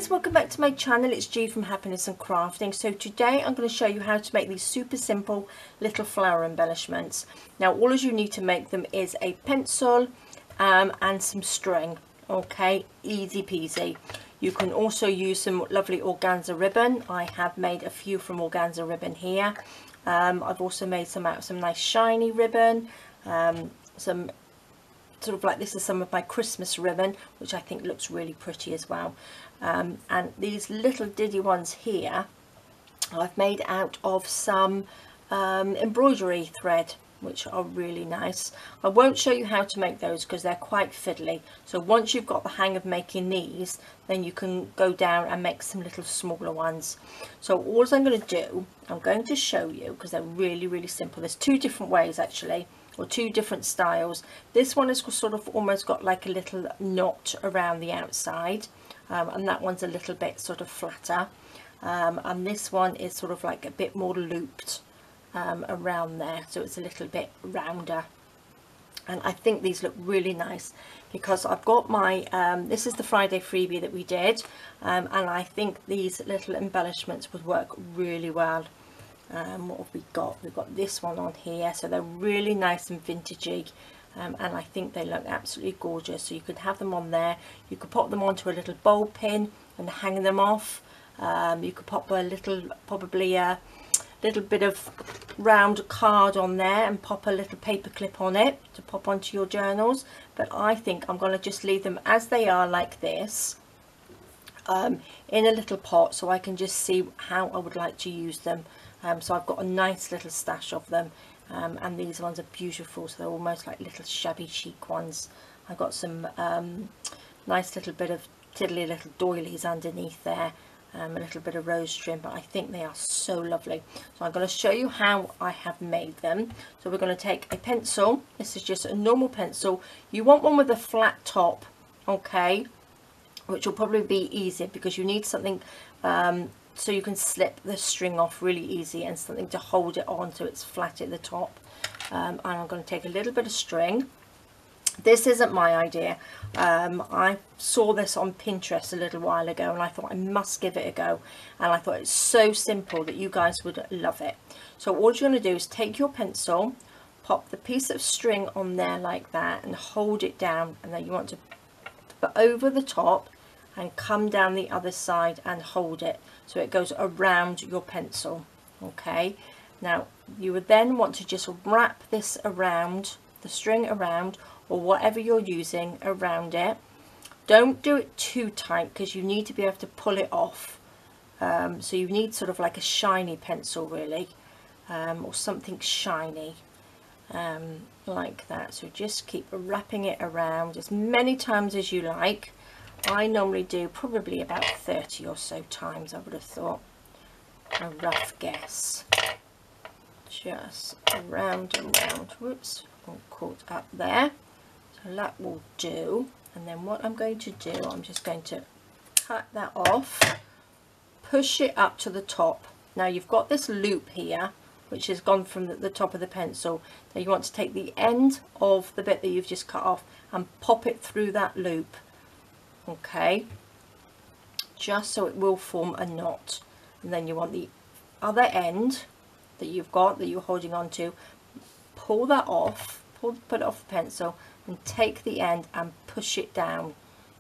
guys, welcome back to my channel. It's G from Happiness and Crafting. So today I'm going to show you how to make these super simple little flower embellishments. Now all you need to make them is a pencil and some string. Okay, easy peasy. You can also use some lovely organza ribbon. I have made a few from organza ribbon here. I've also made some out of some nice shiny ribbon, some sort of like, this is some of my Christmas ribbon, which I think looks really pretty as well. And these little diddy ones here I've made out of some embroidery thread, which are really nice. I won't show you how to make those because they're quite fiddly. So once you've got the hang of making these, then you can go down and make some little smaller ones. So all I'm going to do, I'm going to show you, because they're really simple. There's two different ways actually, or two different styles. This one has sort of almost got like a little knot around the outside, and that one's a little bit sort of flatter, and this one is sort of like a bit more looped around there, so it's a little bit rounder. And I think these look really nice because I've got my this is the Friday freebie that we did, and I think these little embellishments would work really well. What have we got? We've got this one on here, so they're really nice and vintagey, and I think they look absolutely gorgeous. So you could have them on there, you could pop them onto a little bowl pin and hang them off. You could pop a little, probably a little bit of round card on there and pop a little paper clip on it to pop onto your journals. But I think I'm going to just leave them as they are, like this, in a little pot, so I can just see how I would like to use them. So I've got a nice little stash of them, and these ones are beautiful, so they're almost like little shabby chic ones. I've got some nice little bit of tiddly little doilies underneath there, a little bit of rose trim, but I think they are so lovely. So I'm going to show you how I have made them. So we're going to take a pencil. This is just a normal pencil. You want one with a flat top, okay, which will probably be easier because you need something so you can slip the string off really easy, and something to hold it on so it's flat at the top. And I'm going to take a little bit of string. This isn't my idea. I saw this on Pinterest a little while ago and I thought I must give it a go, and I thought it's so simple that you guys would love it. So all you're going to do is take your pencil, pop the piece of string on there like that and hold it down, and then you want to put over the top and come down the other side and hold it so it goes around your pencil. Okay, now you would then want to just wrap this around the string, around, or whatever you're using around it. Don't do it too tight because you need to be able to pull it off. So you need sort of like a shiny pencil really, or something shiny, like that. So just keep wrapping it around as many times as you like. I normally do probably about 30 or so times, I would have thought, a rough guess. Just around and round. Whoops, all caught up there. So that will do. And then what I'm going to do, I'm just going to cut that off, push it up to the top. Now you've got this loop here which has gone from the top of the pencil. Now you want to take the end of the bit that you've just cut off and pop it through that loop. Okay, just so it will form a knot. And then you want the other end that you've got, that you're holding on to, pull that off, put it off the pencil and take the end and push it down.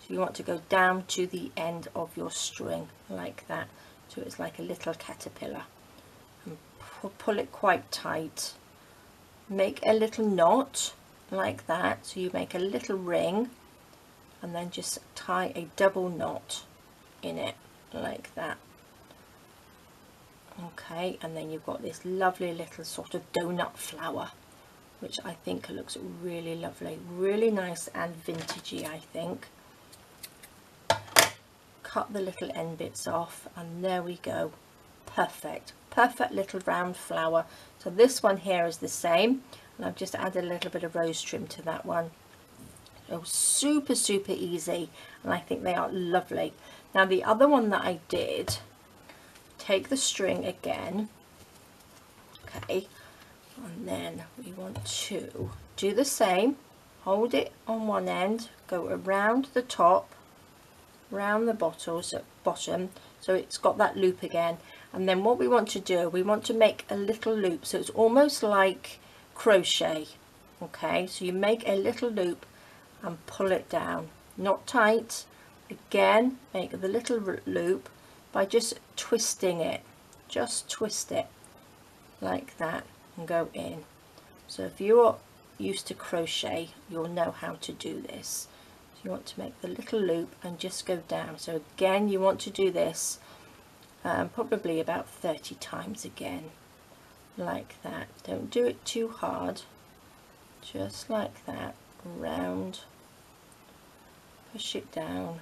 So you want to go down to the end of your string like that, so it's like a little caterpillar, and pull it quite tight. Make a little knot like that, so you make a little ring, and then just tie a double knot in it like that. Okay, and then you've got this lovely little sort of donut flower, which I think looks really lovely, really nice and vintagey, I think. Cut the little end bits off, and there we go. Perfect little round flower. So this one here is the same, and I've just added a little bit of rose trim to that one. So super easy, and I think they are lovely. Now the other one that I did, take the string again, okay, and then we want to do the same. Hold it on one end, go around the top round the bottom, so it's got that loop again. And then what we want to do, we want to make a little loop, so it's almost like crochet. Okay, so you make a little loop and pull it down, not tight. Again, make the little loop by just twisting it, just twist it like that and go in. So if you're used to crochet, you'll know how to do this. So you want to make the little loop and just go down. So again, you want to do this probably about 30 times again, like that. Don't do it too hard, just like that, round, push it down.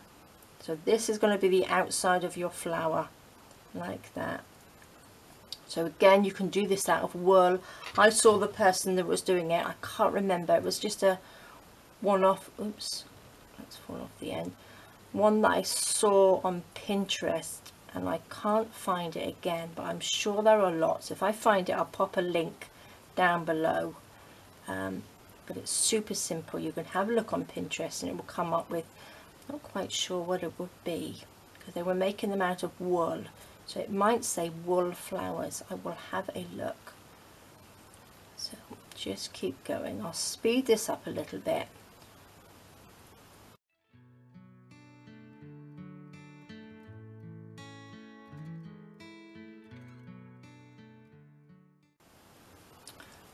So this is going to be the outside of your flower, like that. So again, you can do this out of wool. I saw the person that was doing it, I can't remember, it was just a one-off, oops, let's fall off the end, one that I saw on Pinterest, and I can't find it again, but I'm sure there are lots. If I find it, I'll pop a link down below. But it's super simple. You can have a look on Pinterest and it will come up with, not quite sure what it would be, because they were making them out of wool. So it might say wool flowers. I will have a look. So just keep going. I'll speed this up a little bit.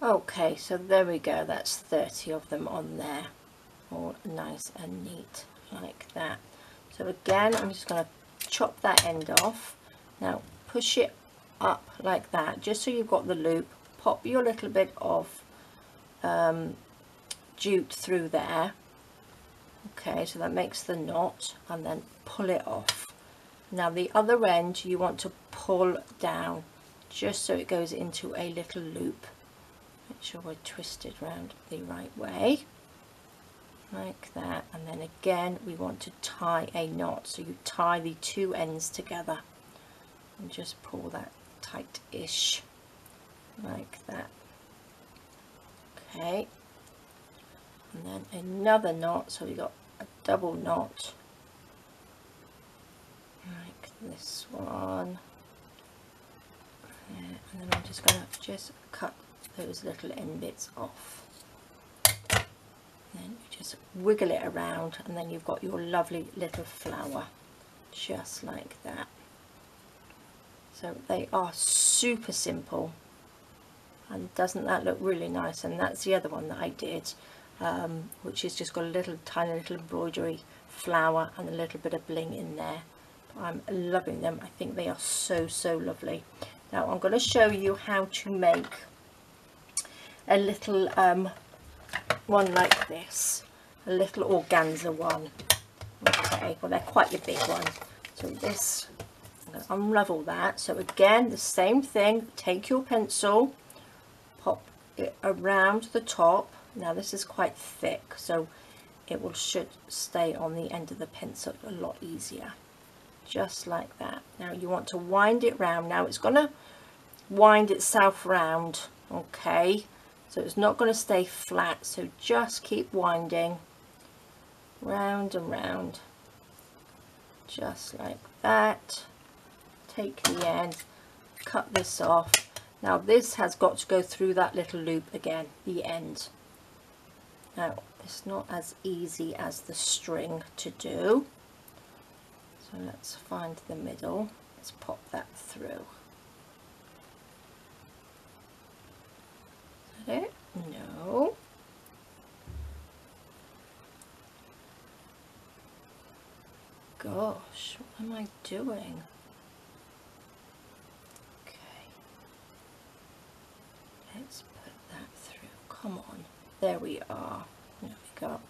Okay, so there we go. That's 30 of them on there. All nice and neat like that. So again, I'm just going to chop that end off. Now push it up like that, just so you've got the loop. Pop your little bit of jute through there. Okay, so that makes the knot, and then pull it off. Now the other end you want to pull down, just so it goes into a little loop. Make sure we're twisted round the right way, like that. And then again, we want to tie a knot, so you tie the two ends together and just pull that tight-ish, like that. Okay, and then another knot, so we got a double knot like this one. And then I'm just going to cut those little end bits off. Then you just wiggle it around, and then you've got your lovely little flower, just like that. So they are super simple, and doesn't that look really nice? And that's the other one that I did, which has just got a little tiny little embroidery flower and a little bit of bling in there. But I'm loving them. I think they are so lovely. Now I'm going to show you how to make a little one like this, a little organza one. Okay, well they're quite a big one. So this, I'm going to unravel that. So again, the same thing, take your pencil, pop it around the top. Now this is quite thick, so it should stay on the end of the pencil a lot easier, just like that. Now you want to wind it round. Now it's going to wind itself round, okay, so it's not going to stay flat, so just keep winding round and round, just like that. Take the end, cut this off. Now this has got to go through that little loop again, the end. Now it's not as easy as the string to do, so let's find the middle. Let's pop that through. Is that it? No. Gosh, what am I doing? Okay, let's put that through. Come on, there we are. There we go.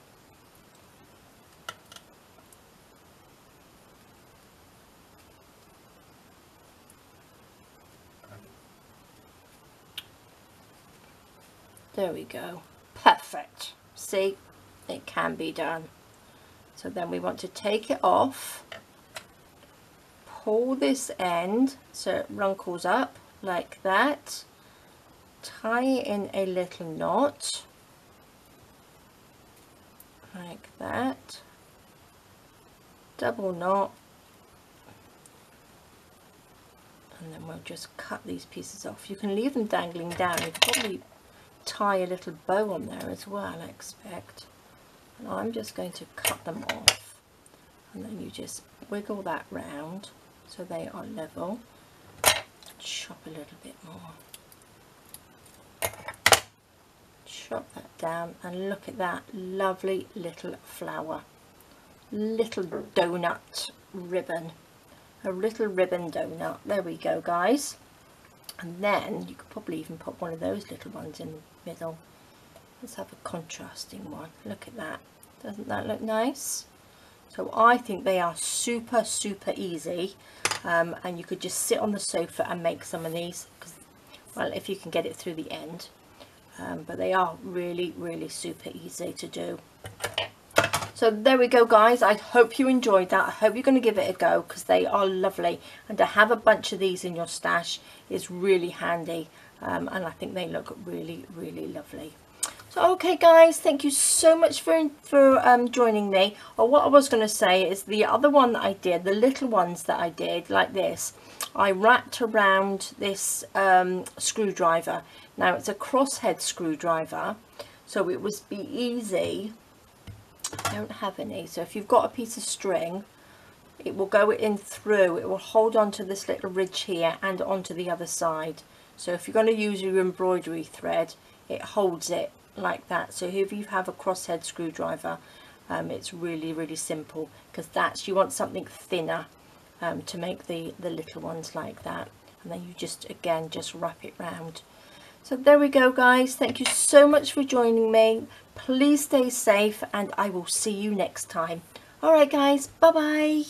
There we go. Perfect. See, it can be done. So then we want to take it off, pull this end so it wrinkles up like that, tie it in a little knot like that, double knot, and then we'll just cut these pieces off. You can leave them dangling down. You can probably tie a little bow on there as well, I expect. And I'm just going to cut them off, and then you just wiggle that round so they are level. Chop a little bit more. Chop that down, and look at that lovely little flower. Little donut ribbon. A little ribbon donut. There we go, guys. And then you could probably even put one of those little ones in the middle. Let's have a contrasting one. Look at that. Doesn't that look nice? So I think they are super easy, and you could just sit on the sofa and make some of these, because, well, if you can get it through the end, but they are really super easy to do. So there we go, guys. I hope you enjoyed that. I hope you're going to give it a go, because they are lovely, and to have a bunch of these in your stash is really handy, and I think they look really lovely. So okay, guys, thank you so much for joining me. Or what I was going to say is, the other one that I did, the little ones that I did like this, I wrapped around this screwdriver. Now it's a crosshead screwdriver, so it would be easy. I don't have any, so if you've got a piece of string, it will go in through, it will hold on to this little ridge here and onto the other side. So if you're going to use your embroidery thread, it holds it like that. So if you have a crosshead screwdriver, it's really simple, because that's, you want something thinner to make the little ones like that, and then you just wrap it round. So there we go, guys. Thank you so much for joining me. Please stay safe, and I will see you next time. All right, guys, bye bye.